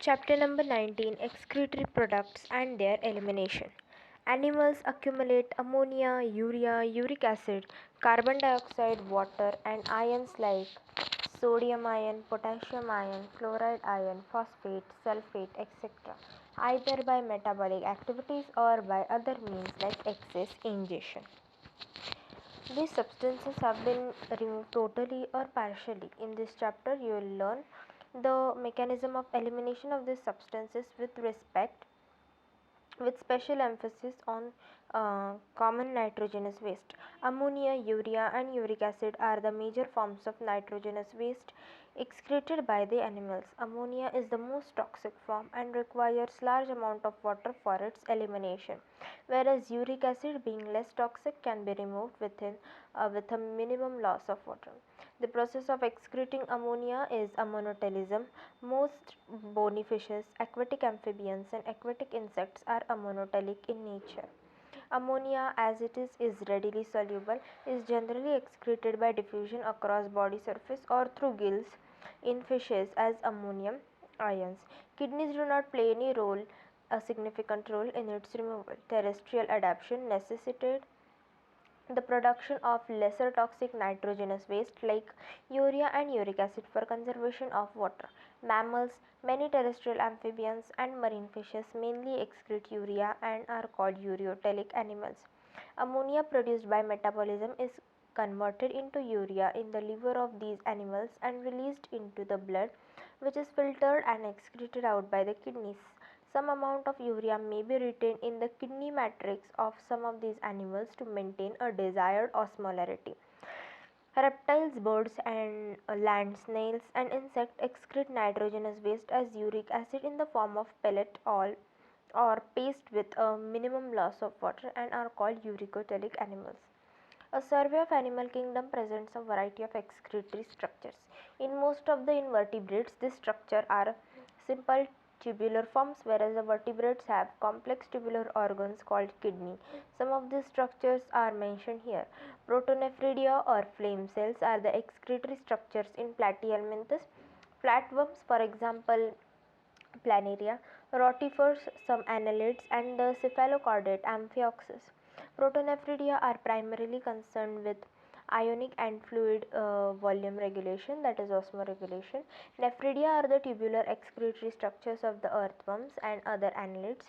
Chapter number 19, Excretory products and their elimination. Animals accumulate ammonia, urea, uric acid, carbon dioxide, water, and ions like sodium ion, potassium ion, chloride ion, phosphate, sulfate, etc., either by metabolic activities or by other means like excess ingestion. These substances have been removed totally or partially. In this chapter, you will learn the mechanism of elimination of these substances with special emphasis on common nitrogenous waste. Ammonia, urea, and uric acid are the major forms of nitrogenous waste excreted by the animals. Ammonia is the most toxic form and requires large amount of water for its elimination, whereas uric acid, being less toxic, can be removed with a minimum loss of water. The process of excreting ammonia is ammonotalism. Most bony fishes, aquatic amphibians, and aquatic insects are ammonotelic in nature. Ammonia, as it is readily soluble, is generally excreted by diffusion across body surface or through gills in fishes as ammonium ions. Kidneys do not play a significant role in its removal. Terrestrial adaptation necessitated the production of lesser toxic nitrogenous waste like urea and uric acid for conservation of water. Mammals, many terrestrial amphibians, and marine fishes mainly excrete urea and are called ureotelic animals. Ammonia produced by metabolism is converted into urea in the liver of these animals and released into the blood, which is filtered and excreted out by the kidneys. Some amount of urea may be retained in the kidney matrix of some of these animals to maintain a desired osmolarity. Reptiles, birds, and land snails and insects excrete nitrogenous waste as uric acid in the form of pellet or paste with a minimum loss of water and are called uricotelic animals. A survey of animal kingdom presents a variety of excretory structures. In most of the invertebrates, these structures are simple tubular forms, whereas the vertebrates have complex tubular organs called kidney. Some of these structures are mentioned here. Protonephridia or flame cells are the excretory structures in platyhelminthes. Flatworms, for example, planaria, rotifers, some annelids, and the cephalochordate amphioxus. Protonephridia are primarily concerned with ionic and fluid volume regulation, that is osmoregulation. Nephridia are the tubular excretory structures of the earthworms and other annelids.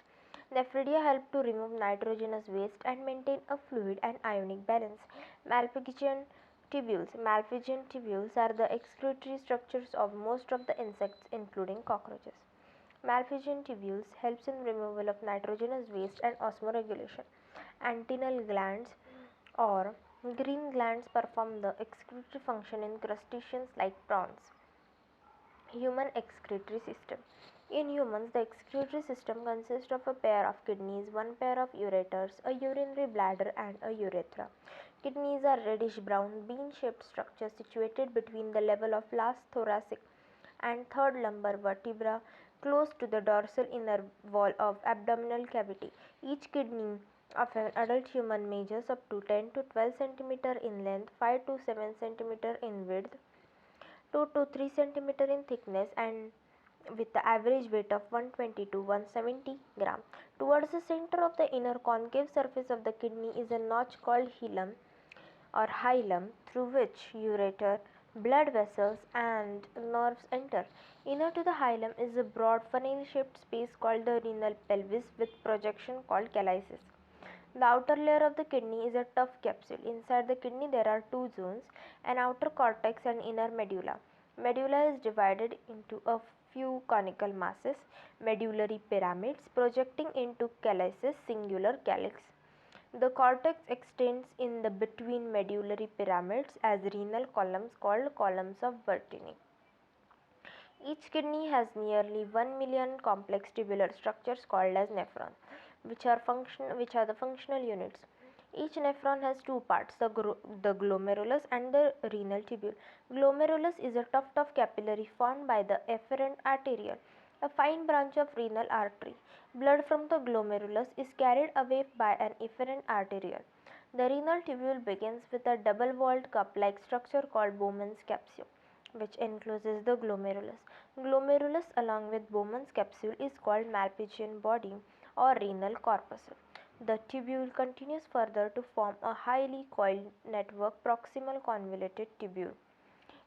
Nephridia help to remove nitrogenous waste and maintain a fluid and ionic balance. Malpighian tubules. Malpighian tubules are the excretory structures of most of the insects, including cockroaches. Malpighian tubules helps in removal of nitrogenous waste and osmoregulation. Antennal glands or green glands perform the excretory function in crustaceans like prawns. Human excretory system. In humans, the excretory system consists of a pair of kidneys, one pair of ureters, a urinary bladder, and a urethra. Kidneys are reddish brown, bean-shaped structures situated between the level of last thoracic and third lumbar vertebra, close to the dorsal inner wall of abdominal cavity. Each kidney of an adult human measures up to 10 to 12 cm in length, 5 to 7 cm in width, 2 to 3 cm in thickness, and with the average weight of 120 to 170 gram. Towards the center of the inner concave surface of the kidney is a notch called hilum through which ureter, blood vessels, and nerves enter. Inner to the hilum is a broad funnel-shaped space called the renal pelvis with projection called calycis. The outer layer of the kidney is a tough capsule. Inside the kidney there are two zones, an outer cortex and inner medulla. Medulla is divided into a few conical masses, medullary pyramids, projecting into calyces, singular calyx. The cortex extends in the between medullary pyramids as renal columns called columns of Bertini. Each kidney has nearly 1 million complex tubular structures called as nephrons, which are the functional units. Each nephron has two parts, the glomerulus and the renal tubule. Glomerulus is a tuft of capillary formed by the efferent arteriole, a fine branch of renal artery. Blood from the glomerulus is carried away by an efferent arteriole. The renal tubule begins with a double-walled cup-like structure called Bowman's capsule. which encloses the glomerulus. Glomerulus, along with Bowman's capsule, is called Malpighian body or renal corpuscle. The tubule continues further to form a highly coiled network proximal convoluted tubule.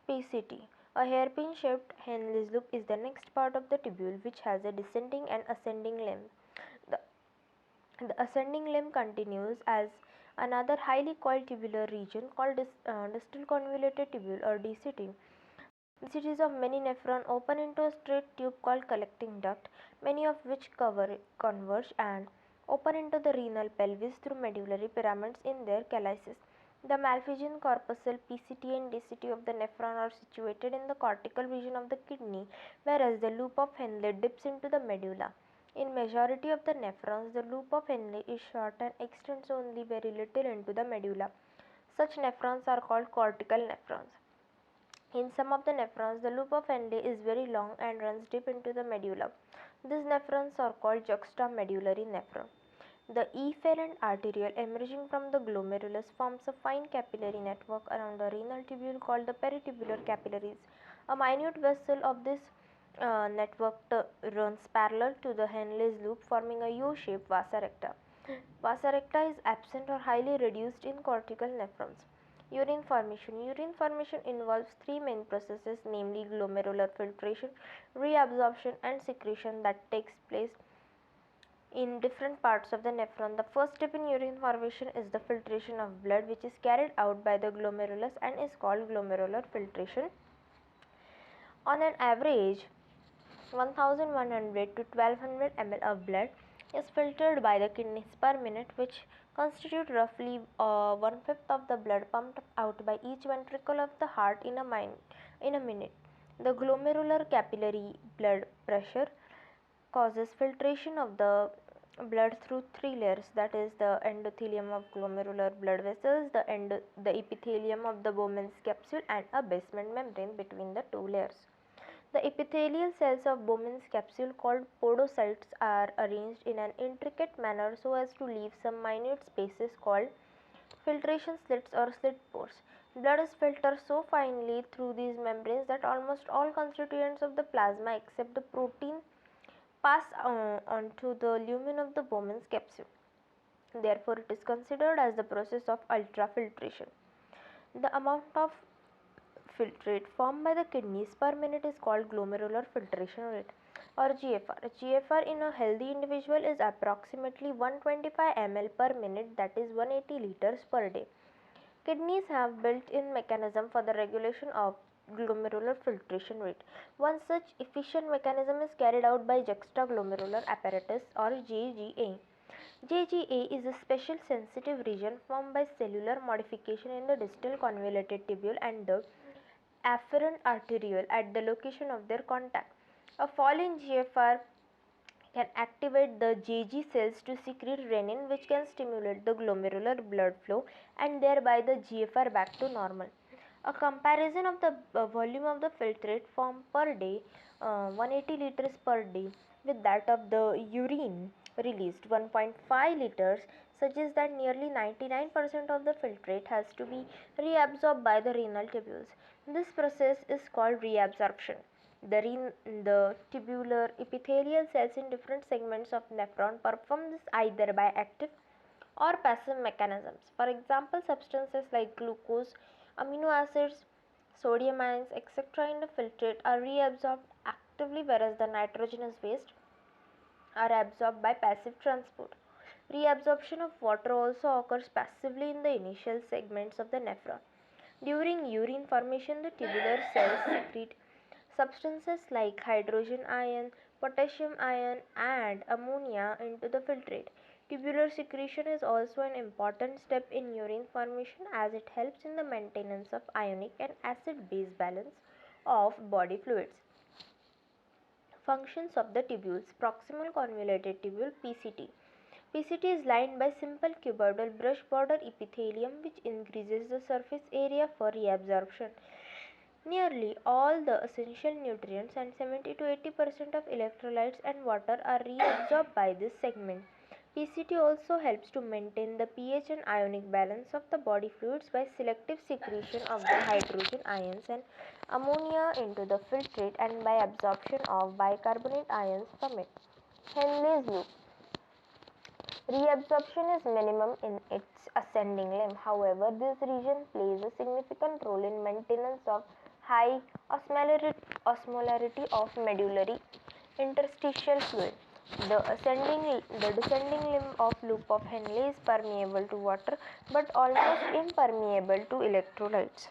PCT. A hairpin shaped Henle's loop is the next part of the tubule, which has a descending and ascending limb. The, the ascending limb continues as another highly coiled tubular region called distal convoluted tubule or DCT. DCTs of many nephrons open into a straight tube called collecting duct, many of which converge and open into the renal pelvis through medullary pyramids in their calyces. The Malpighian corpuscle, PCT and DCT of the nephron are situated in the cortical region of the kidney, whereas the loop of Henle dips into the medulla. In majority of the nephrons, the loop of Henle is short and extends only very little into the medulla. Such nephrons are called cortical nephrons. In some of the nephrons, the loop of Henle is very long and runs deep into the medulla. These nephrons are called juxtamedullary nephron. The efferent arteriole emerging from the glomerulus forms a fine capillary network around the renal tubule called the peritubular capillaries. A minute vessel of this network runs parallel to the Henle's loop, forming a U-shaped vasa recta. Vasa recta is absent or highly reduced in cortical nephrons. Urine formation. Urine formation involves three main processes, namely glomerular filtration, reabsorption, and secretion that takes place in different parts of the nephron. The first step in urine formation is the filtration of blood, which is carried out by the glomerulus and is called glomerular filtration. On an average, 1100 to 1200 ml of blood is filtered by the kidneys per minute, which constitute roughly one-fifth of the blood pumped out by each ventricle of the heart in a minute. The glomerular capillary blood pressure causes filtration of the blood through three layers, that is the endothelium of glomerular blood vessels, the epithelium of the Bowman's capsule, and a basement membrane between the two layers. The epithelial cells of Bowman's capsule, called podocytes, are arranged in an intricate manner so as to leave some minute spaces called filtration slits or slit pores. Blood is filtered so finely through these membranes that almost all constituents of the plasma except the protein pass onto the lumen of the Bowman's capsule. Therefore, it is considered as the process of ultrafiltration. The amount of filtrate formed by the kidneys per minute is called glomerular filtration rate or GFR. GFR in a healthy individual is approximately 125 ml per minute, that is 180 liters per day. Kidneys have built-in mechanism for the regulation of glomerular filtration rate. One such efficient mechanism is carried out by juxtaglomerular apparatus or JGA. JGA is a special sensitive region formed by cellular modification in the distal convoluted tubule and the afferent arteriole at the location of their contact. A fall in GFR can activate the JG cells to secrete renin, which can stimulate the glomerular blood flow and thereby the GFR back to normal. A comparison of the volume of the filtrate formed per day, 180 liters per day, with that of the urine released, 1.5 liters, suggests that nearly 99% of the filtrate has to be reabsorbed by the renal tubules. This process is called reabsorption. The tubular epithelial cells in different segments of nephron perform this either by active or passive mechanisms. For example, substances like glucose, amino acids, sodium ions, etc. in the filtrate are reabsorbed actively, whereas the nitrogenous waste are absorbed by passive transport. Reabsorption of water also occurs passively in the initial segments of the nephron. During urine formation, the tubular cells secrete substances like hydrogen ion, potassium ion, and ammonia into the filtrate. Tubular secretion is also an important step in urine formation as it helps in the maintenance of ionic and acid-base balance of body fluids. Functions of the tubules. Proximal convoluted tubule, PCT. PCT is lined by simple cuboidal brush border epithelium, which increases the surface area for reabsorption. Nearly all the essential nutrients and 70 to 80% of electrolytes and water are reabsorbed by this segment. PCT also helps to maintain the pH and ionic balance of the body fluids by selective secretion of the hydrogen ions and ammonia into the filtrate and by absorption of bicarbonate ions from it. Henle's loop. Reabsorption is minimum in its ascending limb. However, this region plays a significant role in maintenance of high osmolarity of medullary interstitial fluid. The descending limb of loop of Henle is permeable to water but almost impermeable to electrolytes.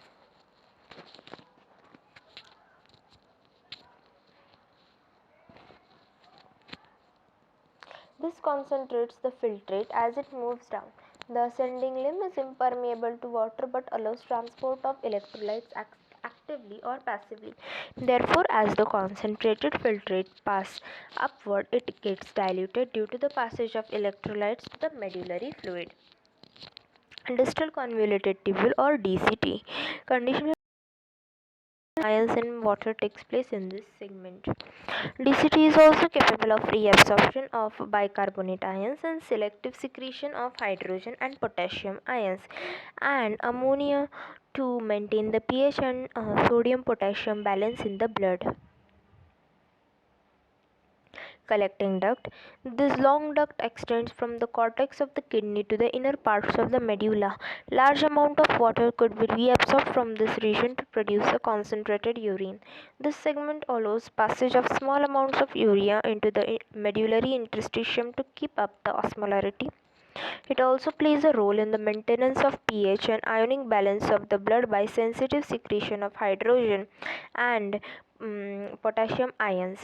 This concentrates the filtrate as it moves down. The ascending limb is impermeable to water but allows transport of electrolytes actively or passively. Therefore, as the concentrated filtrate passes upward, it gets diluted due to the passage of electrolytes to the medullary fluid. Distal convoluted tubule or DCT. Conditional ions in water takes place in this segment. DCT is also capable of reabsorption of bicarbonate ions and selective secretion of hydrogen and potassium ions and ammonia to maintain the pH and sodium potassium balance in the blood. Collecting duct. This long duct extends from the cortex of the kidney to the inner parts of the medulla. Large amount of water could be reabsorbed from this region to produce a concentrated urine. This segment allows passage of small amounts of urea into the medullary interstitium to keep up the osmolarity. It also plays a role in the maintenance of pH and ionic balance of the blood by sensitive secretion of hydrogen and potassium ions.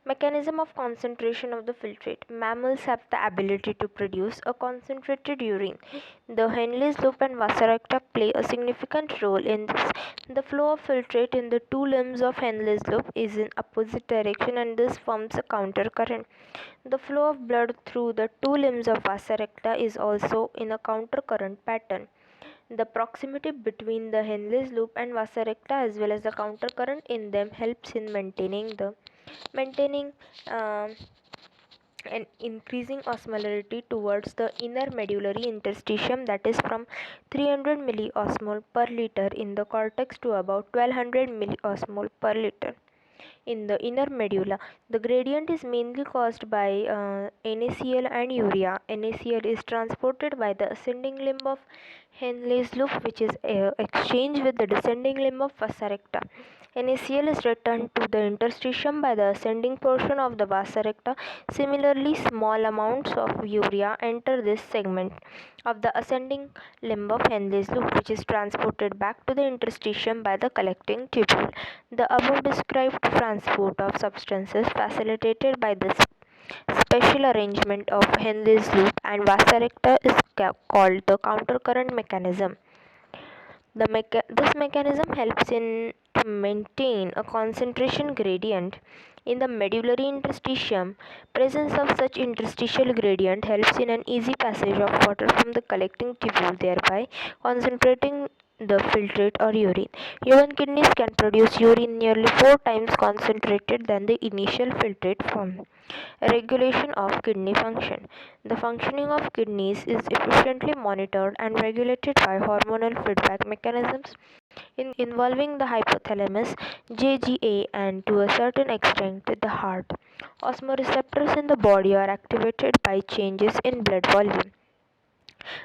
Mechanism of concentration of the filtrate. Mammals have the ability to produce a concentrated urine. The Henle's loop and Vasarecta play a significant role in this. The flow of filtrate in the two limbs of Henle's loop is in opposite direction and this forms a counter current. The flow of blood through the two limbs of Vasarecta is also in a counter current pattern. The proximity between the Henle's loop and Vasarecta as well as the counter current in them helps in maintaining and increasing osmolarity towards the inner medullary interstitium, that is from 300 milliosmol per liter in the cortex to about 1200 milliosmol per liter in the inner medulla. The gradient is mainly caused by NaCl and urea. NaCl is transported by the ascending limb of Henle's loop, which is exchanged with the descending limb of vasa recta. NaCl is returned to the interstitium by the ascending portion of the vasa recta. Similarly, small amounts of urea enter this segment of the ascending limb of Henle's loop, which is transported back to the interstitium by the collecting tubule. The above described transport of substances facilitated by this special arrangement of Henle's loop and vasa recta is called the countercurrent mechanism. This mechanism helps in to maintain a concentration gradient in the medullary interstitium. Presence of such interstitial gradient helps in an easy passage of water from the collecting tubule, thereby concentrating the filtrate or urine. Human kidneys can produce urine nearly 4 times concentrated than the initial filtrate form. Regulation of kidney function. The functioning of kidneys is efficiently monitored and regulated by hormonal feedback mechanisms involving the hypothalamus, JGA, and to a certain extent the heart. Osmoreceptors in the body are activated by changes in blood volume,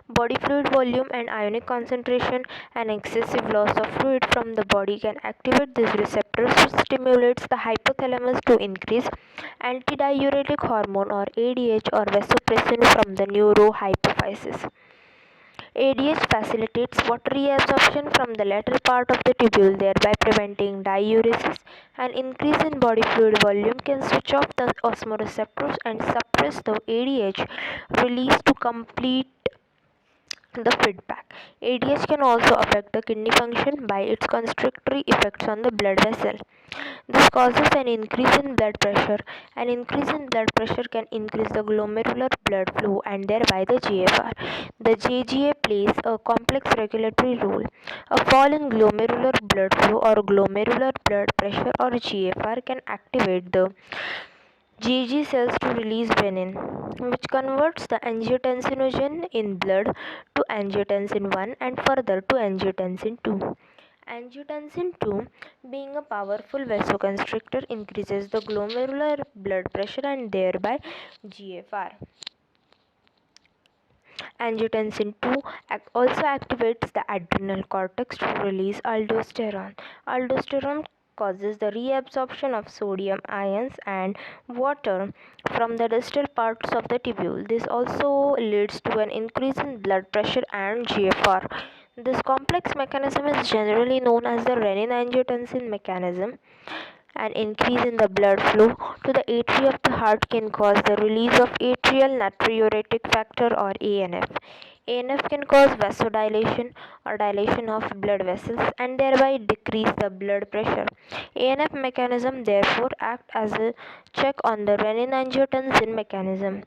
body fluid volume, and ionic concentration. An excessive loss of fluid from the body can activate these receptors, which stimulates the hypothalamus to increase antidiuretic hormone or ADH or vasopressin from the neurohypophysis. ADH facilitates water reabsorption from the lateral part of the tubule, thereby preventing diuresis. An increase in body fluid volume can switch off the osmoreceptors and suppress the ADH release to complete the feedback. ADH can also affect the kidney function by its constrictory effects on the blood vessel. This causes an increase in blood pressure. An increase in blood pressure can increase the glomerular blood flow and thereby the GFR. The JGA plays a complex regulatory role. A fall in glomerular blood flow or glomerular blood pressure or GFR can activate the GG cells to release renin, which converts the angiotensinogen in blood to angiotensin 1 and further to angiotensin 2. Angiotensin 2, being a powerful vasoconstrictor, increases the glomerular blood pressure and thereby GFR. Angiotensin 2 also activates the adrenal cortex to release aldosterone. Aldosterone causes the reabsorption of sodium ions and water from the distal parts of the tubule. This also leads to an increase in blood pressure and GFR. This complex mechanism is generally known as the renin-angiotensin mechanism. An increase in the blood flow to the atria of the heart can cause the release of atrial natriuretic factor or ANF. ANF can cause vasodilation or dilation of blood vessels and thereby decrease the blood pressure. ANF mechanism therefore act as a check on the renin-angiotensin mechanism.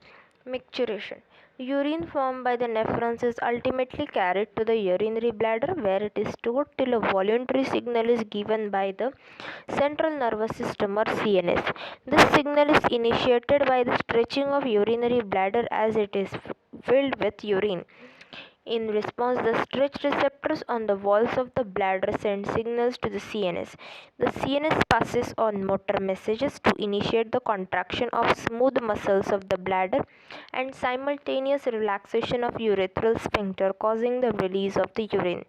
Micturition. Urine formed by the nephrons is ultimately carried to the urinary bladder where it is stored till a voluntary signal is given by the central nervous system or CNS. This signal is initiated by the stretching of urinary bladder as it is filled with urine. In response, the stretched receptors on the walls of the bladder send signals to the CNS. The CNS passes on motor messages to initiate the contraction of smooth muscles of the bladder and simultaneous relaxation of urethral sphincter, causing the release of the urine.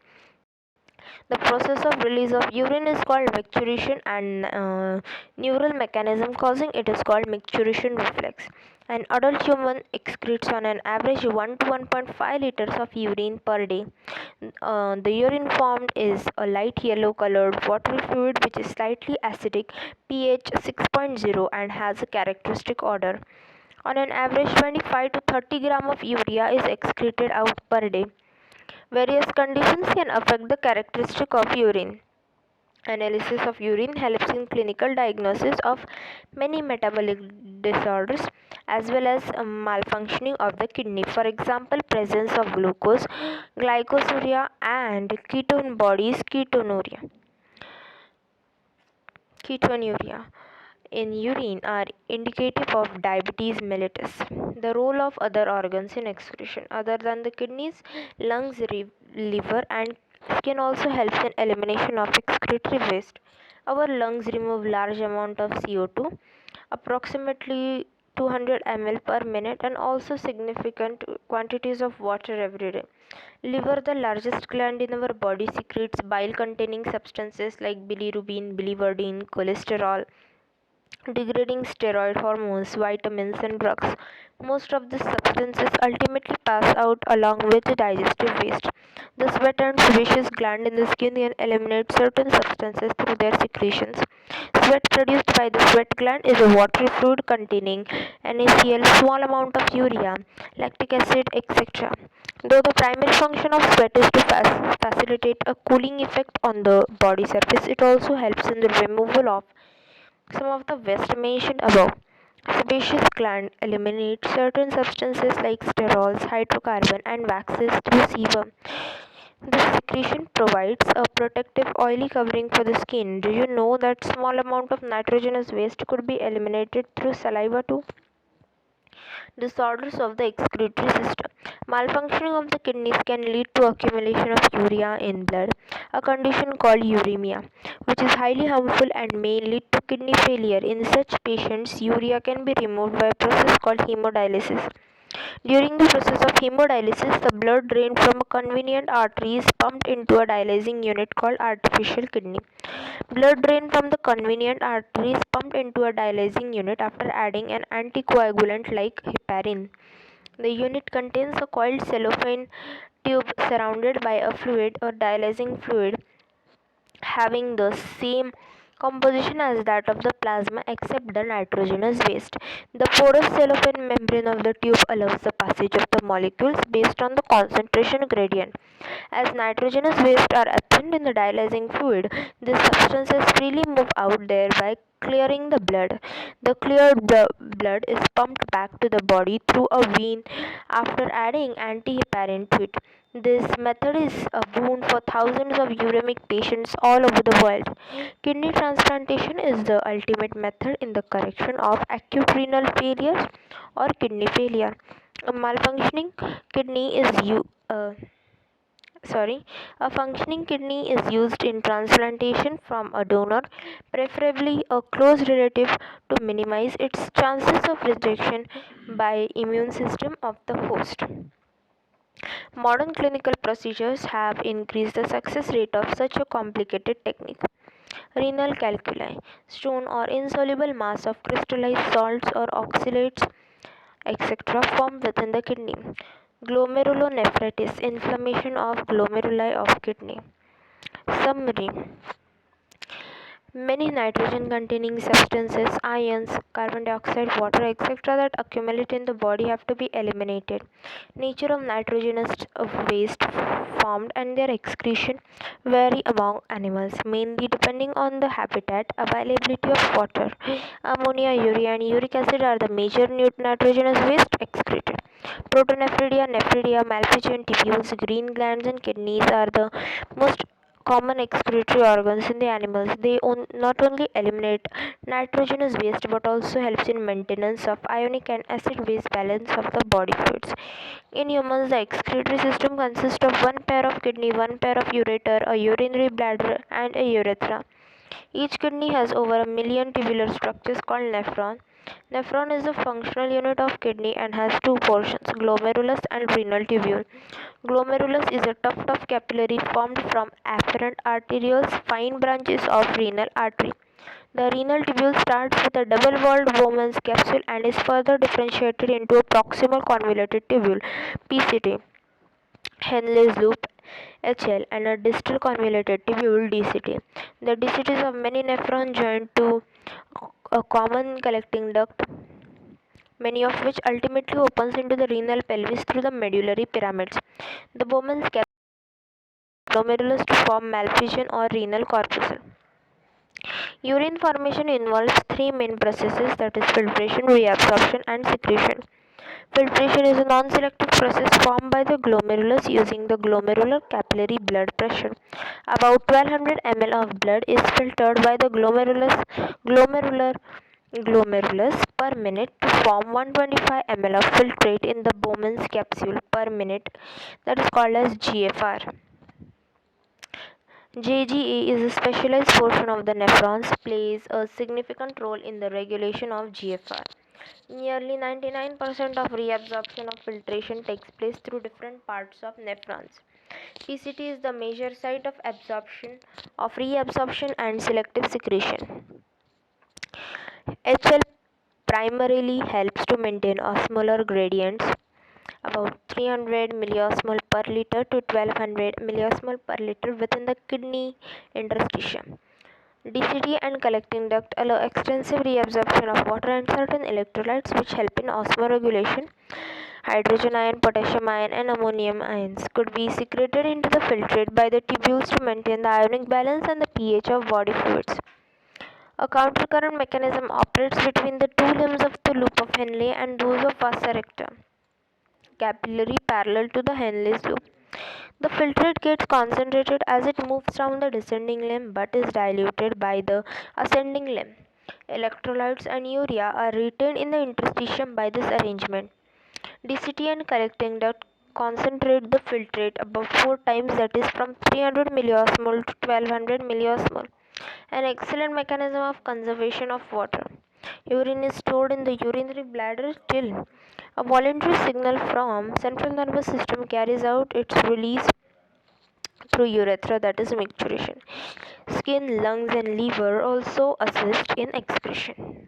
The process of release of urine is called micturition, and neural mechanism causing it is called micturition reflex. An adult human excretes on an average 1 to 1.5 liters of urine per day. The urine formed is a light yellow colored watery fluid which is slightly acidic, pH 6.0, and has a characteristic odor. On an average, 25 to 30 gram of urea is excreted out per day. Various conditions can affect the characteristic of urine. Analysis of urine helps in clinical diagnosis of many metabolic disorders as well as malfunctioning of the kidney. For example, presence of glucose, glycosuria, and ketone bodies, ketonuria in urine are indicative of diabetes mellitus. The role of other organs in excretion other than the kidneys, lungs, liver, and skin also helps in elimination of excretory waste. Our lungs remove large amount of CO2, approximately 200 ml per minute, and also significant quantities of water every day. Liver, the largest gland in our body, secretes bile containing substances like bilirubin, biliverdin, cholesterol, degrading steroid hormones, vitamins, and drugs. Most of these substances ultimately pass out along with the digestive waste. The sweat and sebaceous gland in the skin can eliminate certain substances through their secretions. Sweat produced by the sweat gland is a watery fluid containing NaCl, small amount of urea, lactic acid, etc. Though the primary function of sweat is to facilitate a cooling effect on the body surface, it also helps in the removal of some of the waste mentioned above. Sebaceous gland eliminates certain substances like sterols, hydrocarbon, and waxes through sebum. This secretion provides a protective oily covering for the skin. Do you know that small amount of nitrogenous waste could be eliminated through saliva too? Disorders of the excretory system. Malfunctioning of the kidneys can lead to accumulation of urea in blood, a condition called uremia, which is highly harmful and may lead to kidney failure. In such patients, urea can be removed by a process called hemodialysis. During the process of hemodialysis, the blood drained from a convenient artery is pumped into a dialyzing unit called artificial kidney. Blood drained from the convenient artery is pumped into a dialyzing unit after adding an anticoagulant like heparin. The unit contains a coiled cellophane tube surrounded by a fluid or dialyzing fluid having the same composition as that of the plasma except the nitrogenous waste. The porous cellophane membrane of the tube allows the passage of the molecules based on the concentration gradient. As nitrogenous waste are absent in the dialyzing fluid, these substances freely move out, thereby clearing the blood. The cleared blood is pumped back to the body through a vein after adding antiheparin to it. This method is a boon for thousands of uremic patients all over the world. Kidney transplantation is the ultimate method in the correction of acute renal failure or kidney failure. A malfunctioning kidney is sorry, a functioning kidney is used in transplantation from a donor, preferably a close relative, to minimize its chances of rejection by immune system of the host. Modern clinical procedures have increased the success rate of such a complicated technique. Renal calculi, stone or insoluble mass of crystallized salts or oxalates, etc., form within the kidney. Glomerulonephritis, inflammation of glomeruli of kidney. Summary: many nitrogen containing substances, ions, carbon dioxide, water, etc., that accumulate in the body have to be eliminated. Nature of nitrogenous waste formed and their excretion vary among animals, mainly depending on the habitat, availability of water. Ammonia, urea, and uric acid are the major nitrogenous waste excreted. Protonephridia, nephridia, malpighian tubules, green glands, and kidneys are the most common excretory organs in the animals. They not only eliminate nitrogenous waste but also helps in maintenance of ionic and acid base balance of the body fluids. In humans, the excretory system consists of one pair of kidney, one pair of ureter, a urinary bladder, and a urethra. Each kidney has over a million tubular structures called nephron. Nephron is the functional unit of kidney and has two portions, glomerulus and renal tubule. Glomerulus is a tuft of capillary formed from afferent arterioles, fine branches of renal artery. The renal tubule starts with a double-walled Bowman's capsule and is further differentiated into a proximal convoluted tubule, PCT, Henle's loop, HL, and a distal convoluted tubule, DCT. The DCTs of many nephrons join to a common collecting duct, many of which ultimately opens into the renal pelvis through the medullary pyramids. The Bowman's capsule glomerulus to form malpighian or renal corpuscle. Urine formation involves three main processes, that is filtration, reabsorption, and secretion. Filtration is a non-selective process formed by the glomerulus using the glomerular capillary blood pressure. About 1200 ml of blood is filtered by the glomerulus per minute to form 125 ml of filtrate in the Bowman's capsule per minute, that is called as GFR. JGA is a specialized portion of the nephrons, plays a significant role in the regulation of GFR. Nearly 99% of reabsorption of filtration takes place through different parts of nephrons. PCT is the major site of absorption, of reabsorption and selective secretion. HL primarily helps to maintain osmolar gradients about 300 milliosmol per liter to 1200 milliosmol per liter within the kidney interstitium. DCT and collecting duct allow extensive reabsorption of water and certain electrolytes which help in osmoregulation. Hydrogen ion, potassium ion, and ammonium ions could be secreted into the filtrate by the tubules to maintain the ionic balance and the pH of body fluids. A countercurrent mechanism operates between the two limbs of the loop of Henle and those of vasa recta capillary parallel to the Henle's loop. The filtrate gets concentrated as it moves down the descending limb but is diluted by the ascending limb. Electrolytes and urea are retained in the interstitium by this arrangement. DCT and collecting duct concentrate the filtrate about 4 times, that is from 300 milliosmol to 1200 milliosmol. An excellent mechanism of conservation of water. Urine is stored in the urinary bladder till a voluntary signal from central nervous system carries out its release through urethra, that is micturition. Skin, lungs, and liver also assist in excretion.